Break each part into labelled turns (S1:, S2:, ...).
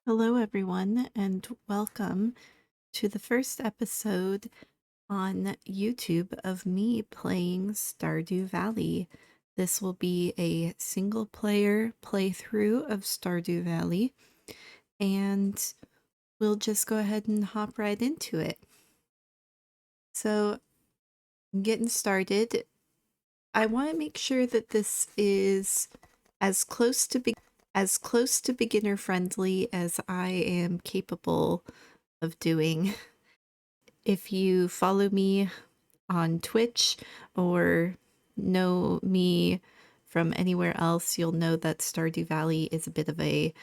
S1: Hello, everyone, and welcome to the first episode on YouTube of me playing Stardew Valley. This will be a single player playthrough of Stardew Valley, and we'll just go ahead and hop right into it. So, getting started, I want to make sure that this is as close to beginner friendly as I am capable of doing. If you follow me on Twitch or know me from anywhere else, you'll know that Stardew Valley is a bit of a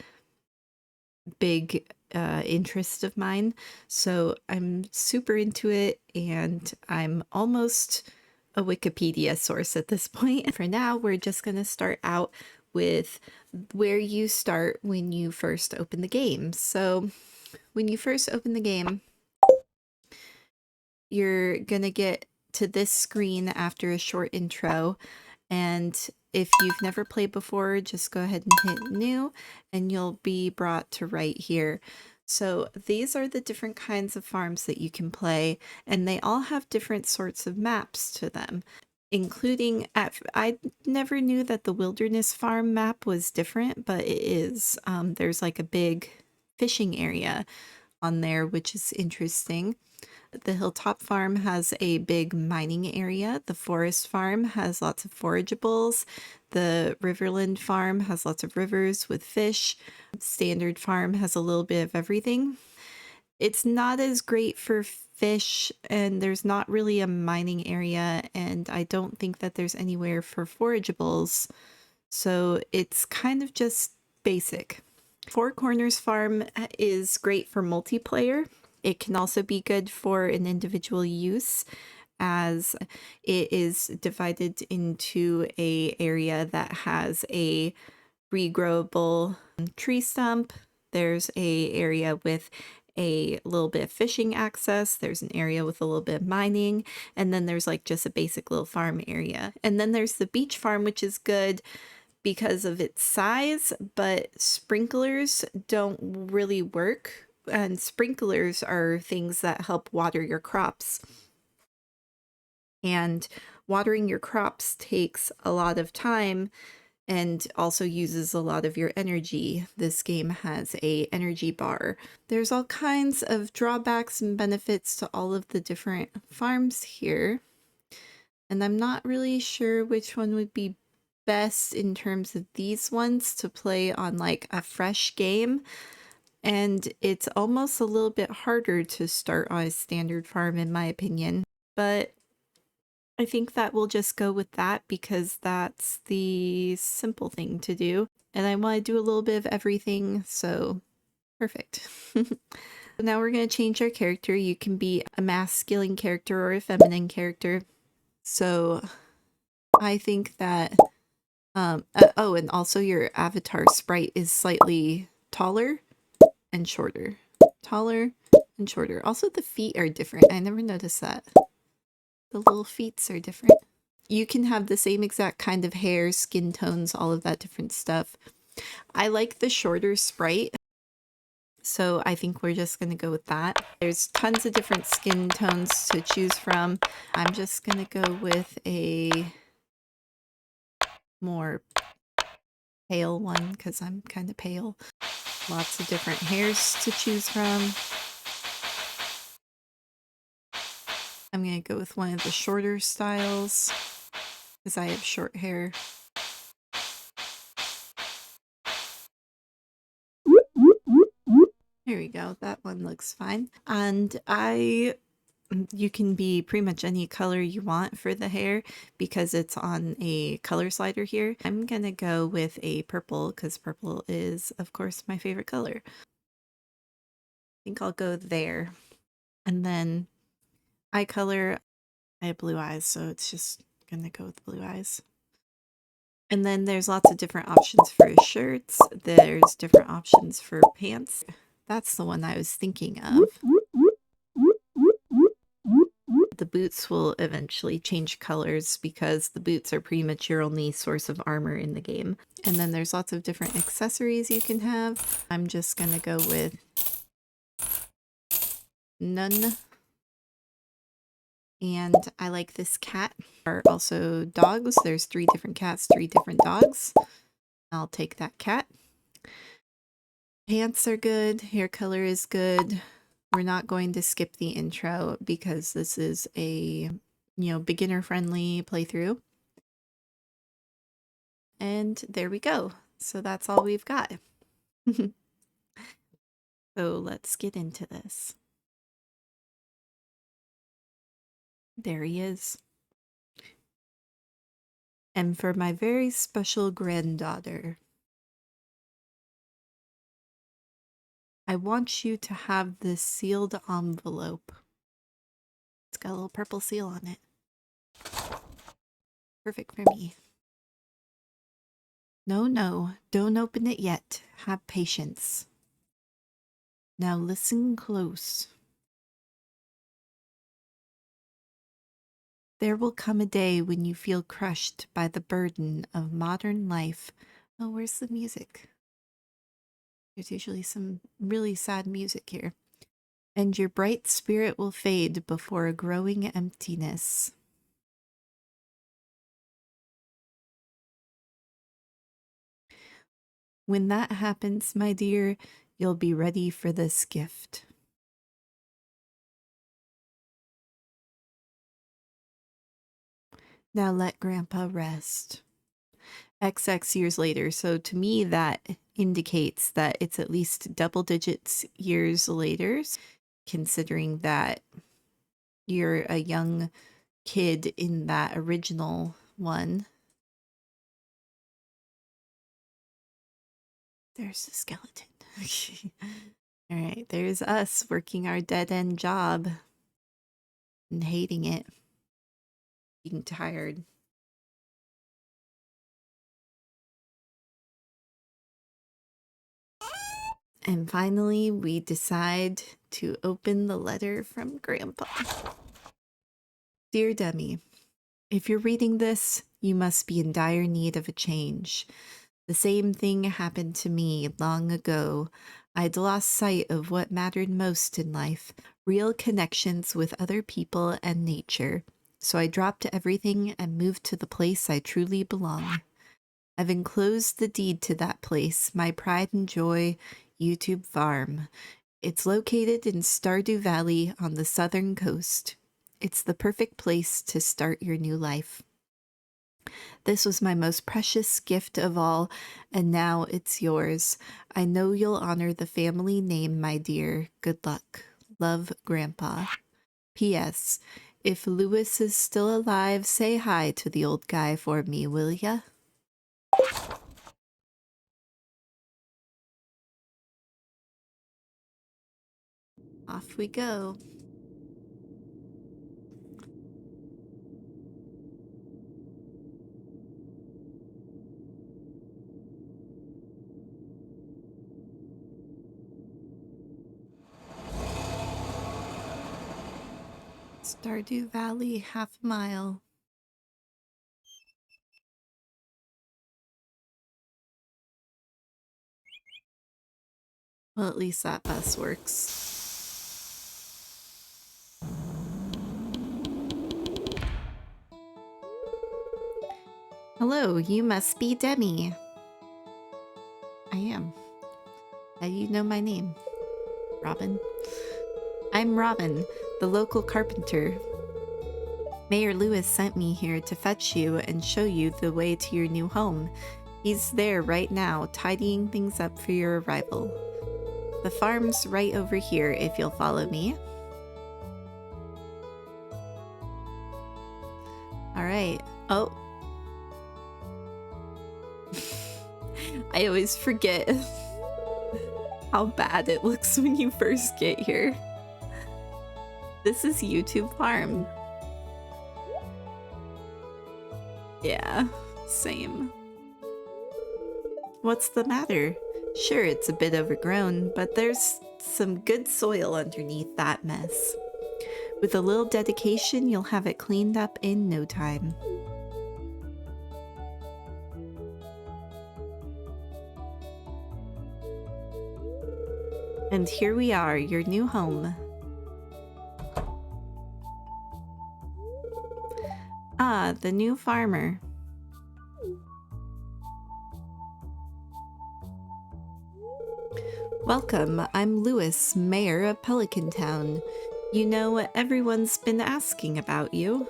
S1: big interest of mine. So I'm super into it, and I'm almost a Wikipedia source at this point. For now, we're just going to start out with where you start when you first open the game. So when you first open the game, you're gonna get to this screen after a short intro, and if you've never played before, just go ahead and hit new and you'll be brought to right here. So these are the different kinds of farms that you can play, and they all have different sorts of maps to them, including I never knew that the wilderness farm map was different, but it is. There's like a big fishing area on there, which is interesting. The Hilltop Farm has a big mining area. The Forest Farm has lots of forageables. The Riverland Farm has lots of rivers with fish. Standard Farm has a little bit of everything. It's not as great for fish, and there's not really a mining area, and I don't think that there's anywhere for forageables. So it's kind of just basic. Four Corners Farm is great for multiplayer. It can also be good for an individual use, as it is divided into a area that has a regrowable tree stump. There's a area with a little bit of fishing access. There's an area with a little bit of mining, and then there's like just a basic little farm area. And then there's the beach farm, which is good because of its size, but sprinklers don't really work. And sprinklers are things that help water your crops. And watering your crops takes a lot of time and also uses a lot of your energy. This game has a energy bar. There's all kinds of drawbacks and benefits to all of the different farms here, and I'm not really sure which one would be best in terms of these ones to play on like a fresh game. And it's almost a little bit harder to start on a standard farm, in my opinion. But I think that we'll just go with that because that's the simple thing to do. And I want to do a little bit of everything, so perfect. Now we're going to change our character. You can be a masculine character or a feminine character. So I think that oh, and also your avatar sprite is slightly taller and shorter. Taller and shorter. Also, the feet are different. I never noticed that. The little feet are different. You can have the same exact kind of hair, skin tones, all of that different stuff. I like the shorter sprite, so I think we're just going to go with that. There's tons of different skin tones to choose from. I'm just going to go with a more pale one because I'm kind of pale. Lots of different hairs to choose from. I'm going to go with one of the shorter styles because I have short hair. There we go. That one looks fine. And you can be pretty much any color you want for the hair because it's on a color slider here. I'm gonna go with a purple because purple is, of course, my favorite color. I think I'll go there. And then eye color, I have blue eyes, so it's just gonna go with blue eyes. And then there's lots of different options for shirts. There's different options for pants. That's the one I was thinking of. The boots will eventually change colors because the boots are pretty much your only source of armor in the game. And then there's lots of different accessories you can have. I'm just gonna go with none. And I like this cat. There are also dogs. There's 3 different cats, 3 different dogs. I'll take that cat. Pants are good. Hair color is good. We're not going to skip the intro because this is a, beginner friendly playthrough. And there we go. So that's all we've got. So let's get into this. There he is. And for my very special granddaughter, I want you to have this sealed envelope. It's got a little purple seal on it. Perfect for me. No, don't open it yet. Have patience. Now listen close. There will come a day when you feel crushed by the burden of modern life. Oh, where's the music? There's usually some really sad music here. And your bright spirit will fade before a growing emptiness. When that happens, my dear, you'll be ready for this gift. Now let Grandpa rest. XX years later, so to me that indicates that it's at least double digits years later, considering that you're a young kid in that original one. There's the skeleton. All right, there's us working our dead-end job and hating it, being tired. And finally, we decide to open the letter from Grandpa. Dear Demi, if you're reading this, you must be in dire need of a change. The same thing happened to me long ago. I'd lost sight of what mattered most in life, real connections with other people and nature. So I dropped everything and moved to the place I truly belong. I've enclosed the deed to that place, my pride and joy, YouTube farm. It's located in Stardew Valley on the southern coast. It's the perfect place to start your new life. This was my most precious gift of all, and now it's yours. I know you'll honor the family name, my dear. Good luck. Love, Grandpa. P.S. If Lewis is still alive, say hi to the old guy for me, will ya? Off we go. Stardew Valley, half a mile. Well, at least that bus works. Hello, you must be Demi. I am. How do you know my name? Robin? I'm Robin, the local carpenter. Mayor Lewis sent me here to fetch you and show you the way to your new home. He's there right now, tidying things up for your arrival. The farm's right over here if you'll follow me. Alright. Oh. I always forget how bad it looks when you first get here. This is YouTube Farm. Yeah, same. What's the matter? Sure, it's a bit overgrown, but there's some good soil underneath that mess. With a little dedication, you'll have it cleaned up in no time. And here we are, your new home. Ah, the new farmer. Welcome, I'm Lewis, mayor of Pelican Town. You know, everyone's been asking about you.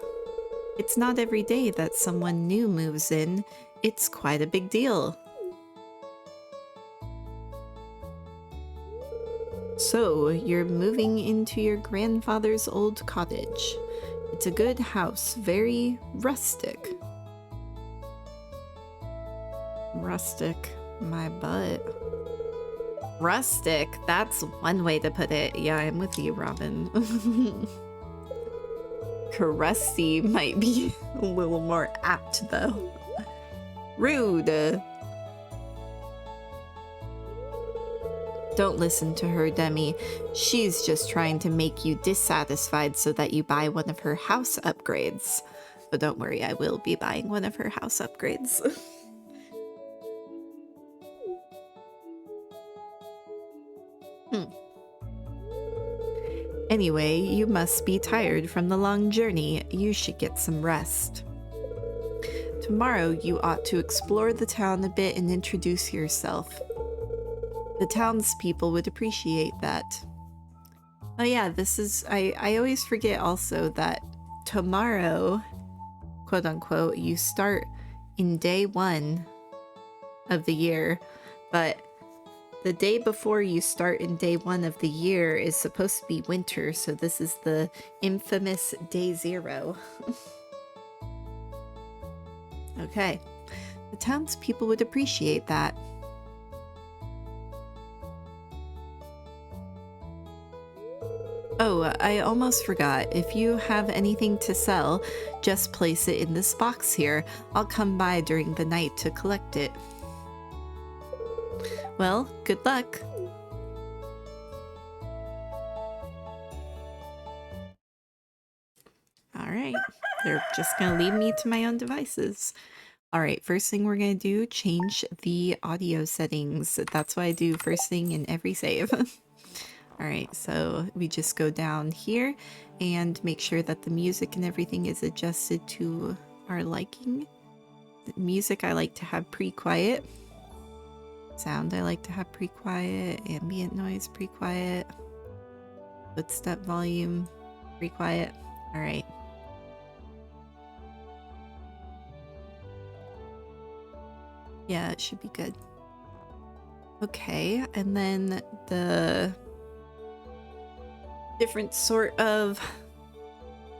S1: It's not every day that someone new moves in. It's quite a big deal. So, you're moving into your grandfather's old cottage. It's a good house, very rustic. Rustic, my butt. Rustic, that's one way to put it. Yeah, I'm with you, Robin. Crusty might be a little more apt, though. Rude. Don't listen to her, Demi. She's just trying to make you dissatisfied so that you buy one of her house upgrades. But don't worry, I will be buying one of her house upgrades. Anyway, you must be tired from the long journey. You should get some rest. Tomorrow, you ought to explore the town a bit and introduce yourself. The townspeople would appreciate that. Oh yeah, this is... I always forget also that tomorrow, quote unquote, you start in day 1 of the year, but the day before you start in day 1 of the year is supposed to be winter, so this is the infamous day 0. Okay. The townspeople would appreciate that. Oh, I almost forgot. If you have anything to sell, just place it in this box here. I'll come by during the night to collect it. Well, good luck. Alright, they're just gonna leave me to my own devices. Alright, first thing we're gonna do, change the audio settings. That's what I do first thing in every save. Alright, so we just go down here and make sure that the music and everything is adjusted to our liking. The music I like to have pre-quiet. Sound I like to have pre-quiet. Ambient noise pre-quiet. Footstep volume pre-quiet. Alright. Yeah, it should be good. Okay, and then the different sort of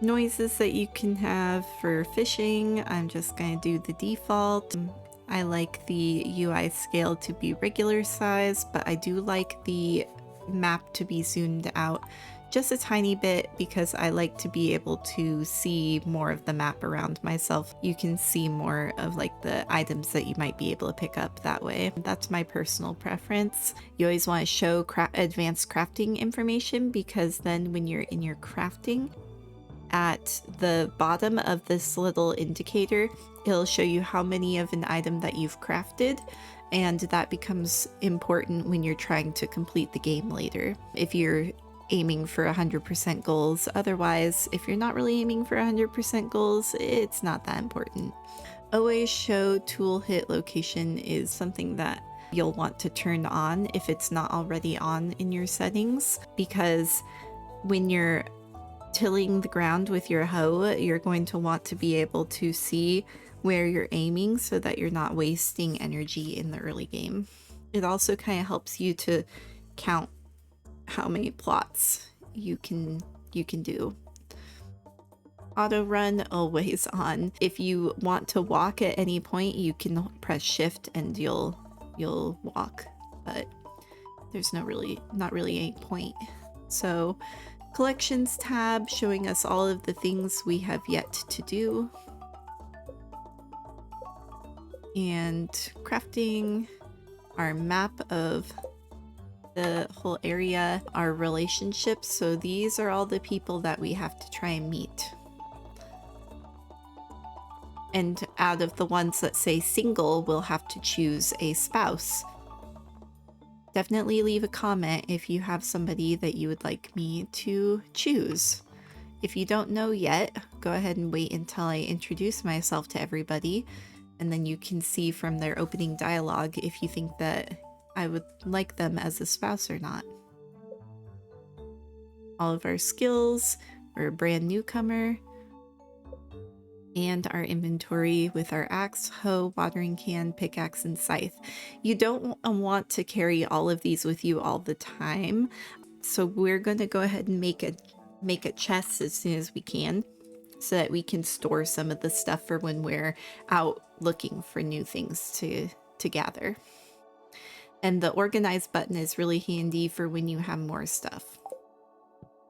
S1: noises that you can have for fishing. I'm just gonna do the default. I like the UI scale to be regular size, but I do like the map to be zoomed out just a tiny bit because I like to be able to see more of the map around myself. You can see more of like the items that you might be able to pick up that way. That's my personal preference. You always want to show advanced crafting information because then when you're in your crafting, at the bottom of this little indicator, it'll show you how many of an item that you've crafted, and that becomes important when you're trying to complete the game later. If you're aiming for 100% goals. Otherwise, if you're not really aiming for 100% goals, it's not that important. Always show tool hit location is something that you'll want to turn on if it's not already on in your settings, because when you're tilling the ground with your hoe, you're going to want to be able to see where you're aiming so that you're not wasting energy in the early game. It also kind of helps you to count how many plots you can do. Auto run always on. If you want to walk at any point, you can press shift and you'll walk, but there's not really a point. So collections tab showing us all of the things we have yet to do, and crafting our map of the whole area are relationships, so these are all the people that we have to try and meet. And out of the ones that say single, we'll have to choose a spouse. Definitely leave a comment if you have somebody that you would like me to choose. If you don't know yet, go ahead and wait until I introduce myself to everybody, and then you can see from their opening dialogue if you think that I would like them as a spouse or not. All of our skills, we're a brand newcomer, and our inventory with our axe, hoe, watering can, pickaxe, and scythe. You don't want to carry all of these with you all the time, so we're going to go ahead and make a chest as soon as we can, so that we can store some of the stuff for when we're out looking for new things to gather. And the organize button is really handy for when you have more stuff.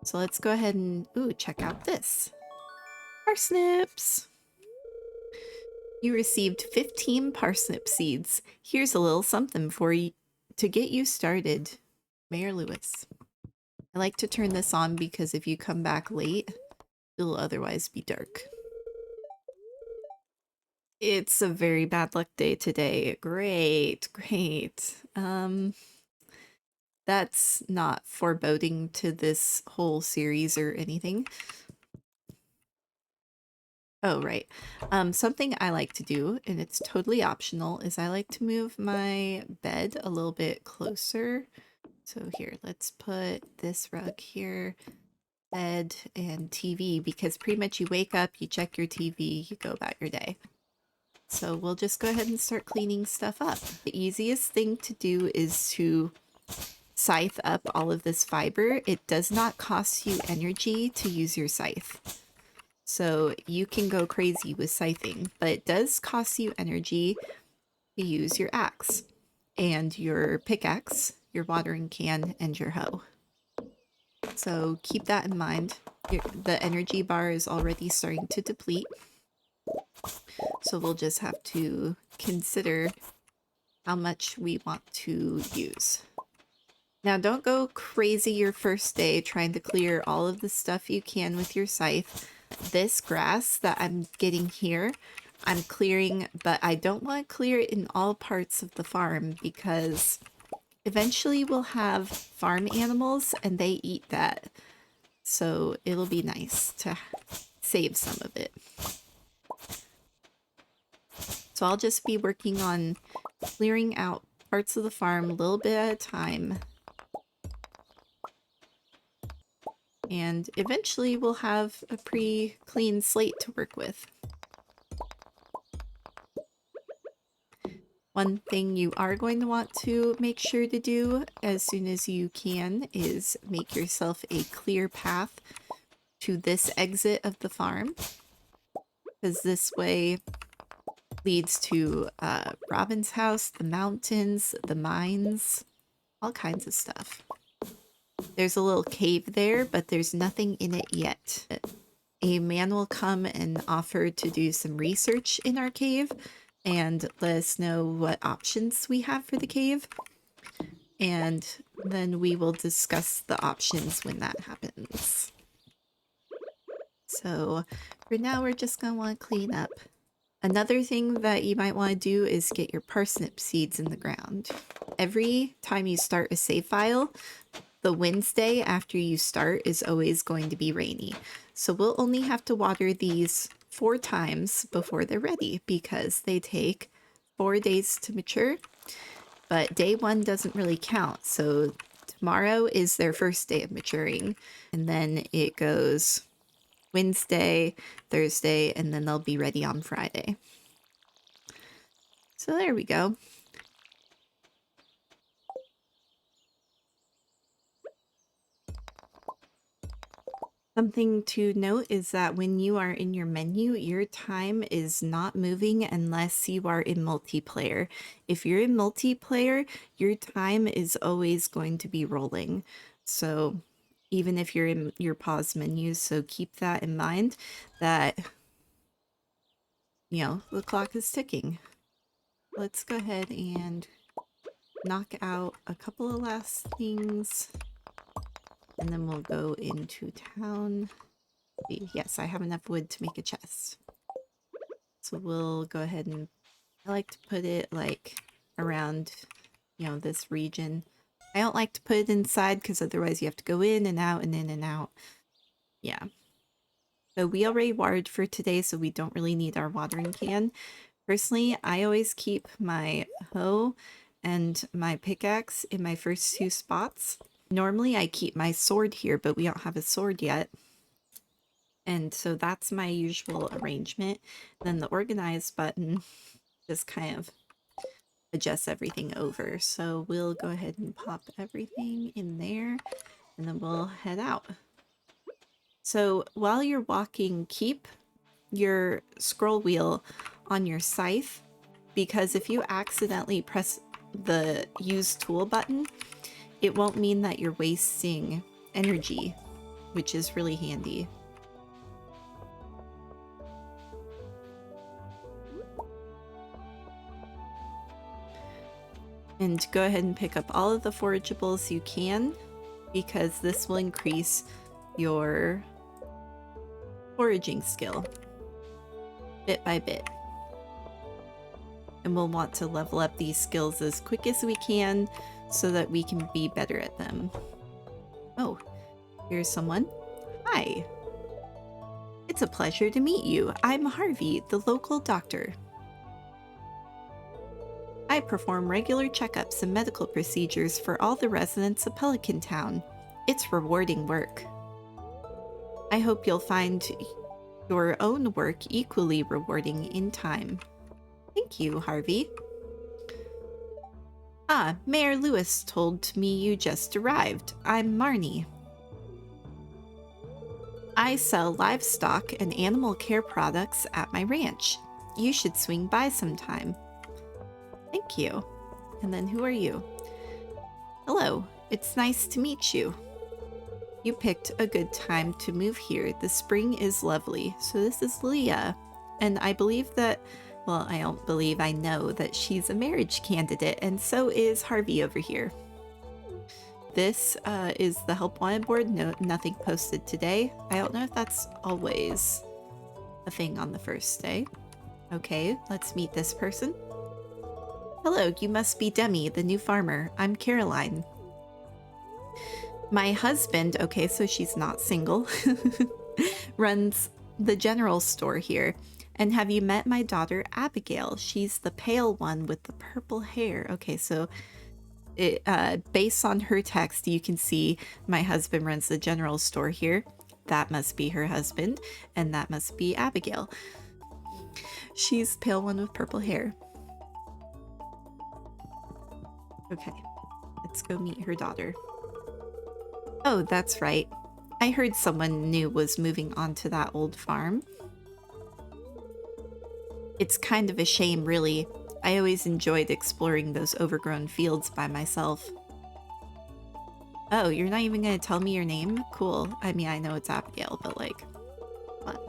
S1: So let's go ahead and check out this. Parsnips! You received 15 parsnip seeds. Here's a little something for you to get you started. Mayor Lewis. I like to turn this on because if you come back late, it'll otherwise be dark. It's a very bad luck day today. Great, great. That's not foreboding to this whole series or anything. Oh, right. Something I like to do, and it's totally optional, is I like to move my bed a little bit closer. So here, let's put this rug here, bed, and TV, because pretty much you wake up, you check your TV, you go about your day. So we'll just go ahead and start cleaning stuff up. The easiest thing to do is to scythe up all of this fiber. It does not cost you energy to use your scythe. So you can go crazy with scything, but it does cost you energy to use your axe and your pickaxe, your watering can, and your hoe. So keep that in mind. The energy bar is already starting to deplete. So we'll just have to consider how much we want to use. Now don't go crazy your first day trying to clear all of the stuff you can with your scythe. This grass that I'm getting here, I'm clearing, but I don't want to clear it in all parts of the farm because eventually we'll have farm animals and they eat that. So it'll be nice to save some of it. So I'll just be working on clearing out parts of the farm a little bit at a time. And eventually we'll have a pretty clean slate to work with. One thing you are going to want to make sure to do as soon as you can is make yourself a clear path to this exit of the farm, because this way leads to Robin's house, the mountains, the mines, all kinds of stuff. There's a little cave there, but there's nothing in it yet. A man will come and offer to do some research in our cave and let us know what options we have for the cave. And then we will discuss the options when that happens. So for now, we're just going to want to clean up. Another thing that you might want to do is get your parsnip seeds in the ground. Every time you start a save file, the Wednesday after you start is always going to be rainy. So we'll only have to water these 4 times before they're ready because they take 4 days to mature. But day 1 doesn't really count. So tomorrow is their first day of maturing. And then it goes Wednesday, Thursday, and then they'll be ready on Friday. So there we go. Something to note is that when you are in your menu, your time is not moving unless you are in multiplayer. If you're in multiplayer, your time is always going to be rolling. So even if you're in your pause menus, so keep that in mind that, you know, the clock is ticking. Let's go ahead and knock out a couple of last things, and then we'll go into town. Yes, I have enough wood to make a chest. So we'll go ahead and I like to put it like around, you know, this region. I don't like to put it inside because otherwise you have to go in and out and in and out. Yeah. So we already watered for today, so we don't really need our watering can. Personally, I always keep my hoe and my pickaxe in my first two spots. Normally I keep my sword here, but we don't have a sword yet. And so that's my usual arrangement. Then the organize button just kind of adjusts everything over. So we'll go ahead and pop everything in there and then we'll head out. So while you're walking, keep your scroll wheel on your scythe, because if you accidentally press the use tool button, it won't mean that you're wasting energy, which is really handy. And go ahead and pick up all of the forageables you can, because this will increase your foraging skill bit by bit. And we'll want to level up these skills as quick as we can so that we can be better at them. Oh, here's someone. Hi. It's a pleasure to meet you. I'm Harvey, the local doctor. I perform regular checkups and medical procedures for all the residents of Pelican Town. It's rewarding work. I hope you'll find your own work equally rewarding in time. Thank you, Harvey. Ah, Mayor Lewis told me you just arrived. I'm Marnie. I sell livestock and animal care products at my ranch. You should swing by sometime. Thank you. And then who are you? Hello, it's nice to meet you. You picked a good time to move here. The spring is lovely. So this is Leah. And I believe that, well, I don't believe, I know that she's a marriage candidate, and so is Harvey over here. This is the help wanted board. No, nothing posted today. I don't know if that's always a thing on the first day. Okay, let's meet this person. Hello, you must be Demi, the new farmer. I'm Caroline. My husband, okay, so she's not single, runs the general store here. And have you met my daughter, Abigail? She's the pale one with the purple hair. Okay, so it, based on her text, you can see my husband runs the general store here. That must be her husband, and that must be Abigail. She's the pale one with purple hair. Okay, let's go meet her daughter. Oh, that's right. I heard someone new was moving onto that old farm. It's kind of a shame, really. I always enjoyed exploring those overgrown fields by myself. Oh, you're not even gonna tell me your name? Cool. I mean, I know it's Abigail, but like, what?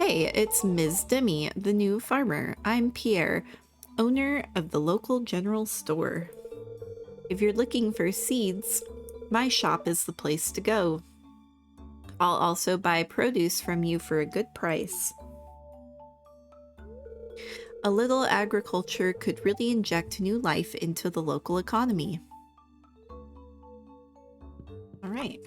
S1: Hey, it's Ms. Demi, the new farmer. I'm Pierre, owner of the local general store. If you're looking for seeds, my shop is the place to go. I'll also buy produce from you for a good price. A little agriculture could really inject new life into the local economy. All right.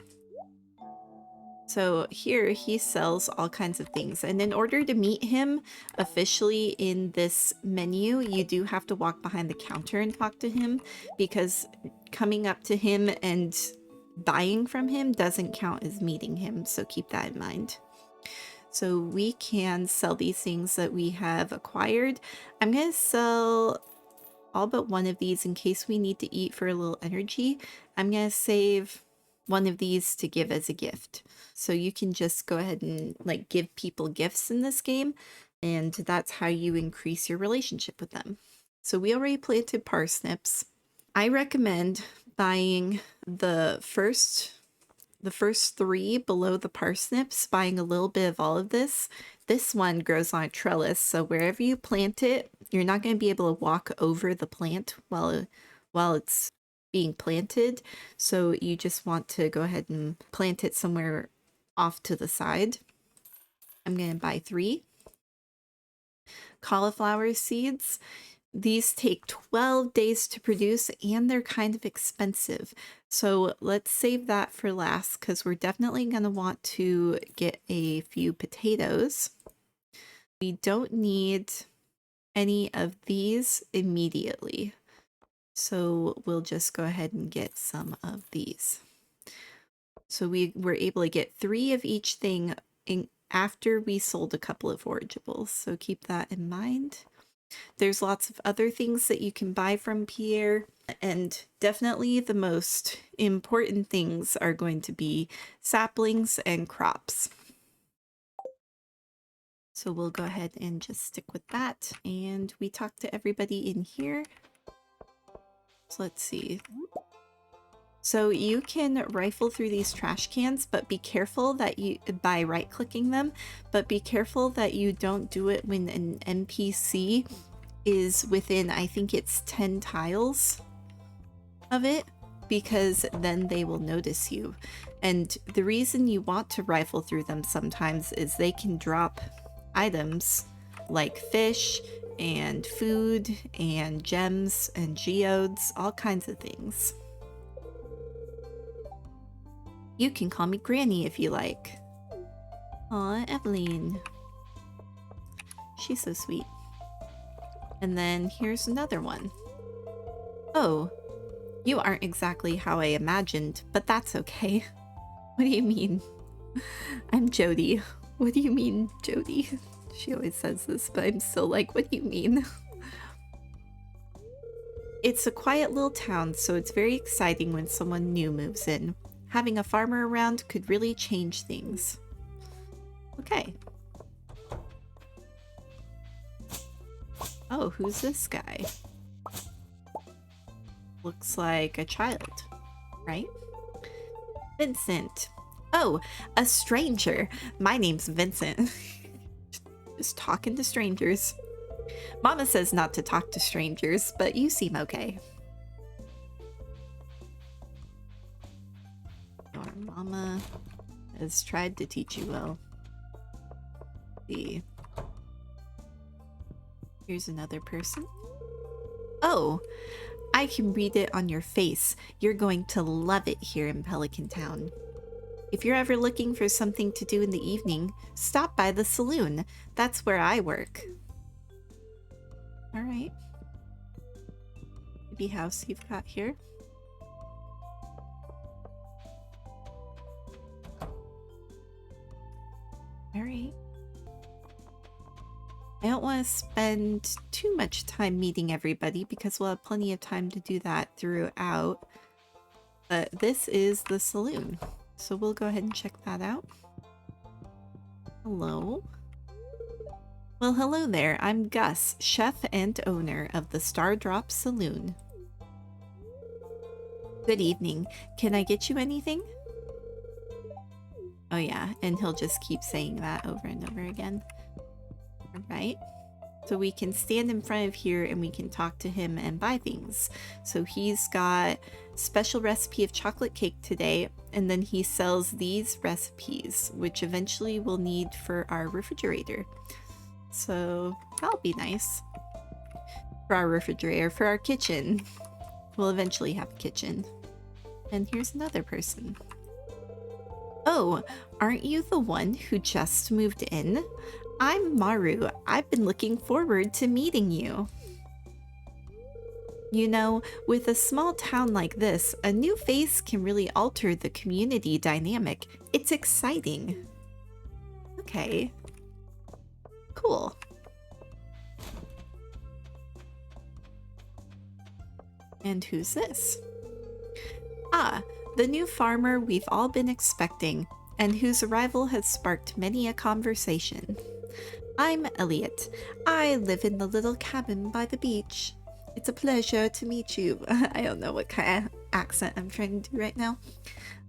S1: So here he sells all kinds of things. And in order to meet him officially in this menu, you do have to walk behind the counter and talk to him, because coming up to him and buying from him doesn't count as meeting him. So keep that in mind. So we can sell these things that we have acquired. I'm going to sell all but one of these in case we need to eat for a little energy. I'm going to save one of these to give as a gift. So you can just go ahead and like give people gifts in this game, and that's how you increase your relationship with them. So we already planted parsnips. I recommend buying the first three below the parsnips, buying a little bit of all of this. This one grows on a trellis, so wherever you plant it, you're not going to be able to walk over the plant while while it's being planted. So you just want to go ahead and plant it somewhere off to the side. I'm going to buy 3 cauliflower seeds. These take 12 days to produce and they're kind of expensive. So let's save that for last because we're definitely going to want to get a few potatoes. We don't need any of these immediately. So we'll just go ahead and get some of these. So we were able to get 3 of each thing after we sold a couple of forageables. So keep that in mind. There's lots of other things that you can buy from Pierre, and definitely the most important things are going to be saplings and crops. So we'll go ahead and just stick with that, and we talked to everybody in here. So let's see. So you can rifle through these trash cans, but be careful that you, by right-clicking them, but be careful that you don't do it when an NPC is within, I think it's 10 tiles of it, because then they will notice you. And the reason you want to rifle through them sometimes is they can drop items like fish and food and gems and geodes, all kinds of things. You can call me Granny if you like. Aw, Evelyn. She's so sweet. And then here's another one. Oh, you aren't exactly how I imagined, but that's okay. What do you mean? I'm Jody. What do you mean, Jody? She always says this, but I'm still like, what do you mean? It's a quiet little town, so it's very exciting when someone new moves in. Having a farmer around could really change things. Okay. Oh, who's this guy? Looks like a child, right? Vincent. Oh, a stranger. My name's Vincent. Just talking to strangers. Mama says not to talk to strangers, but you seem okay. Your mama has tried to teach you well. See. Here's another person. Oh, I can read it on your face. You're going to love it here in Pelican Town. If you're ever looking for something to do in the evening, stop by the saloon. That's where I work. All right. Maybe house you've got here. All right. I don't want to spend too much time meeting everybody because we'll have plenty of time to do that throughout. But this is the saloon. So we'll go ahead and check that out. Hello. Well, hello there. I'm Gus, chef and owner of the Stardrop Saloon. Good evening. Can I get you anything? Oh yeah, and he'll just keep saying that over and over again. Alright. So we can stand in front of here and we can talk to him and buy things. So he's got special recipe of chocolate cake today, and then he sells these recipes, which eventually we'll need for our refrigerator. So that'll be nice. For our refrigerator, for our kitchen. We'll eventually have a kitchen. And here's another person. Oh, aren't you the one who just moved in? I'm Maru. I've been looking forward to meeting you. You know, with a small town like this, a new face can really alter the community dynamic. It's exciting. Okay. Cool. And who's this? Ah, the new farmer we've all been expecting, and whose arrival has sparked many a conversation. I'm Elliot. I live in the little cabin by the beach. It's a pleasure to meet you. I don't know what kind of accent I'm trying to do right now.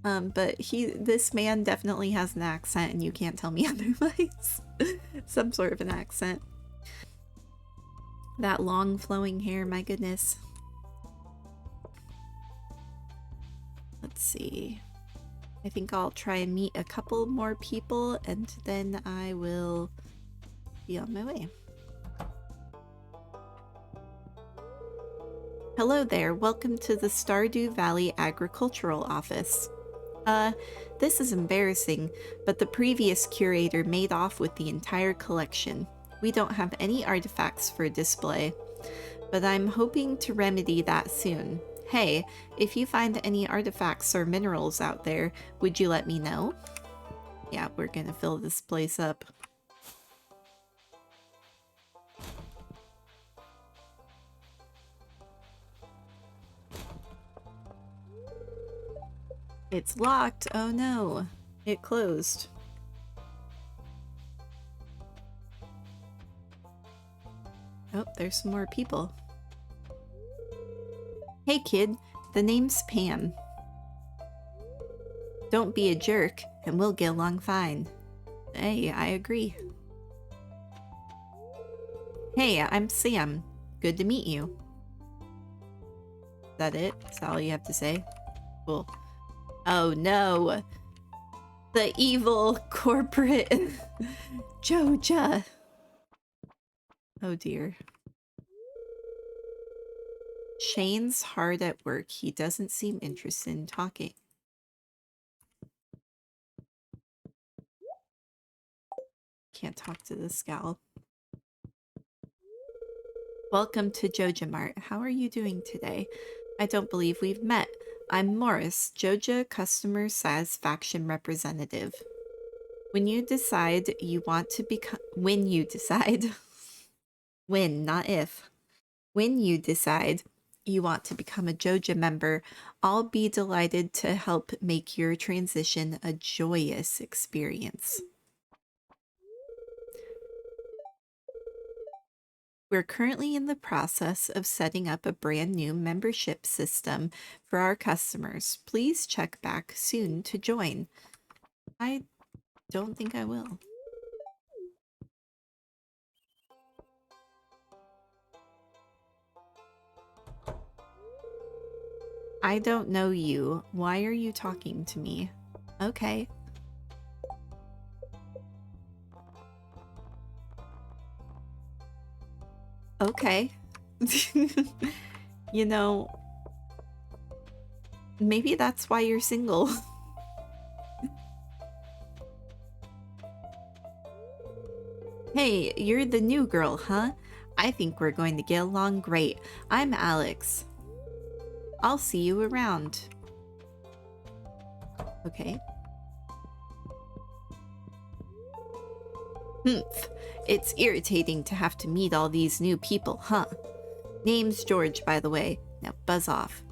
S1: But this man definitely has an accent and you can't tell me otherwise. Some sort of an accent. That long flowing hair, my goodness. Let's see. I think I'll try and meet a couple more people and then I will be on my way. Hello there, welcome to the Stardew Valley Agricultural Office. This is embarrassing, but the previous curator made off with the entire collection. We don't have any artifacts for display, but I'm hoping to remedy that soon. Hey, if you find any artifacts or minerals out there, would you let me know? Yeah, we're gonna fill this place up. It's locked. Oh no. It closed. Oh, there's some more people. Hey kid, the name's Pam. Don't be a jerk, and we'll get along fine. Hey, I agree. Hey, I'm Sam. Good to meet you. Is that it? Is that all you have to say? Cool. Oh no! The evil corporate Joja! Oh dear. Shane's hard at work. He doesn't seem interested in talking. Can't talk to this gal. Welcome to Joja Mart. How are you doing today? I don't believe we've met. I'm Morris, Joja Customer Satisfaction Representative. When you decide you want to become... When you decide... When, not if. When you decide you want to become a Joja member, I'll be delighted to help make your transition a joyous experience. We're currently in the process of setting up a brand new membership system for our customers. Please check back soon to join. I don't think I will. I don't know you. Why are you talking to me? Okay. Okay. You know, maybe that's why you're single. Hey, you're the new girl, huh? I think we're going to get along great. I'm Alex. I'll see you around. Okay. Humph. It's irritating to have to meet all these new people, huh? Name's George, by the way. Now buzz off.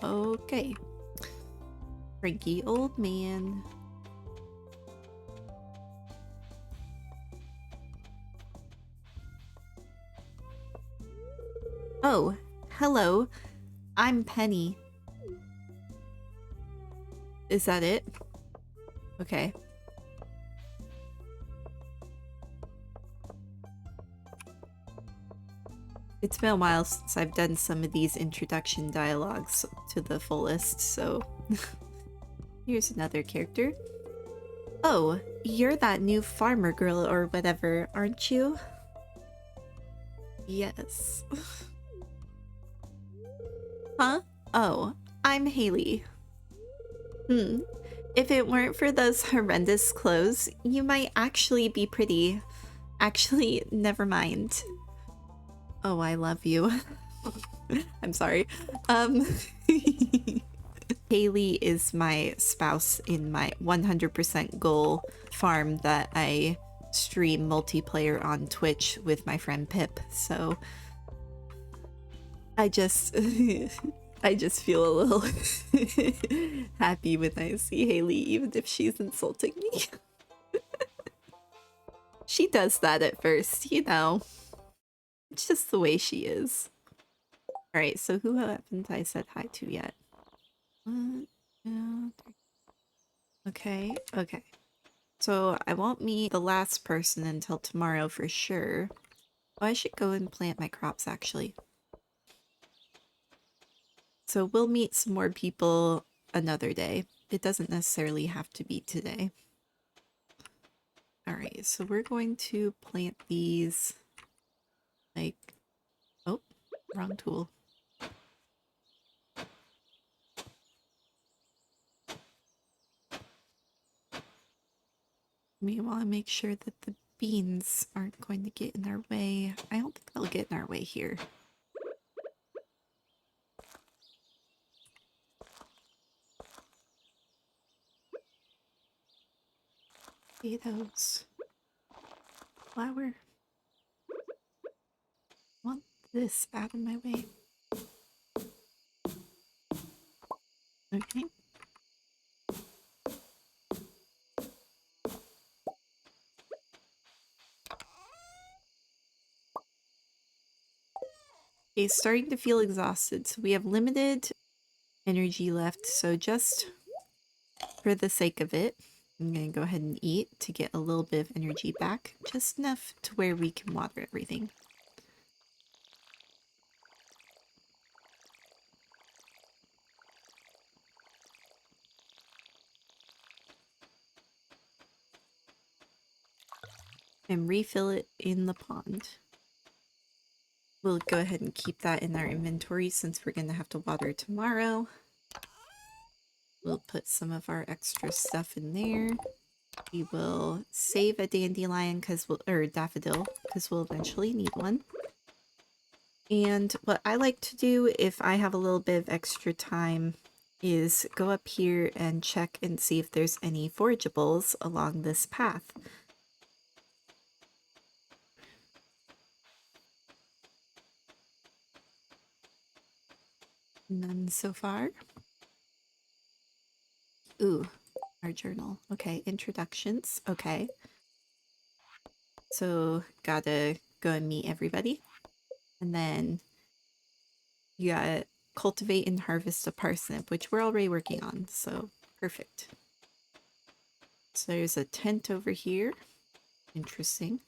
S1: Okay. Cranky old man. Oh, hello. I'm Penny. Is that it? Okay. It's been a while since I've done some of these introduction dialogues to the fullest, so... Here's another character. Oh, you're that new farmer girl or whatever, aren't you? Yes. Huh? Oh, I'm Haley. If it weren't for those horrendous clothes, you might actually be pretty. Actually, never mind. Oh, I love you. I'm sorry. Haley is my spouse in my 100% goal farm that I stream multiplayer on Twitch with my friend Pip, so I just I just feel a little happy when I see Haley, even if she's insulting me. She does that at first, you know. It's just the way she is. Alright, so who haven't I said hi to yet? 1, 2, 3. Okay, okay. So I won't meet the last person until tomorrow for sure. Oh, I should go and plant my crops actually. So we'll meet some more people another day. It doesn't necessarily have to be today. All right, so we're going to plant these like, oh, wrong tool. Meanwhile, I make sure that the beans aren't going to get in our way. I don't think they'll get in our way here. Potatoes. Flour. Want this out of my way. Okay. Okay, starting to feel exhausted. So we have limited energy left. So just for the sake of it, I'm going to go ahead and eat to get a little bit of energy back. Just enough to where we can water everything. And refill it in the pond. We'll go ahead and keep that in our inventory since we're going to have to water tomorrow. We'll put some of our extra stuff in there. We will save a dandelion or daffodil because we'll eventually need one. And what I like to do if I have a little bit of extra time is go up here and check and see if there's any forageables along this path. None so far. Ooh, our journal. Okay, introductions. Okay. So gotta go and meet everybody. And then you gotta cultivate and harvest a parsnip, which we're already working on, so perfect. So there's a tent over here. Interesting.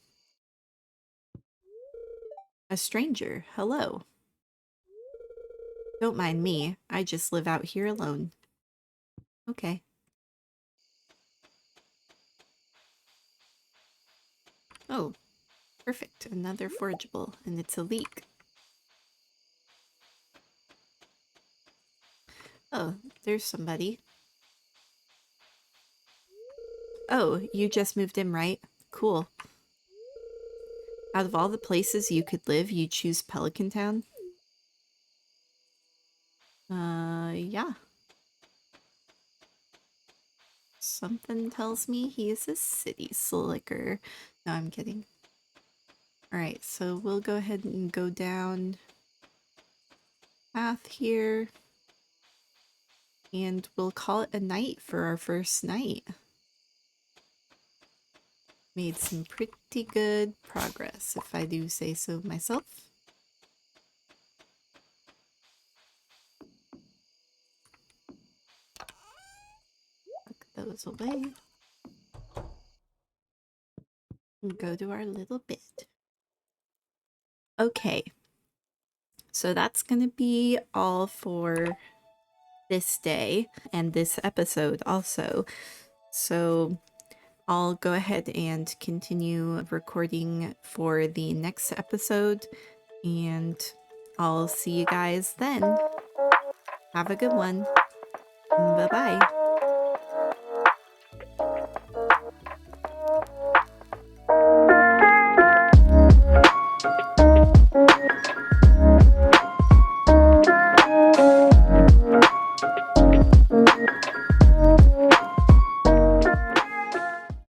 S1: A stranger. Hello. Don't mind me. I just live out here alone. Okay. Oh, perfect. Another forageable, and it's a leek. Oh, there's somebody. Oh, you just moved in, right? Cool. Out of all the places you could live, you choose Pelican Town? Yeah. Something tells me he is a city slicker. No, I'm kidding. Alright, so we'll go ahead and go down path here. And we'll call it a night for our first night. Made some pretty good progress, if I do say so myself. Tuck those away. And go to our little bit. Okay. So that's going to be all for this day and this episode also. So I'll go ahead and continue recording for the next episode, and I'll see you guys then. Have a good one. Bye-bye.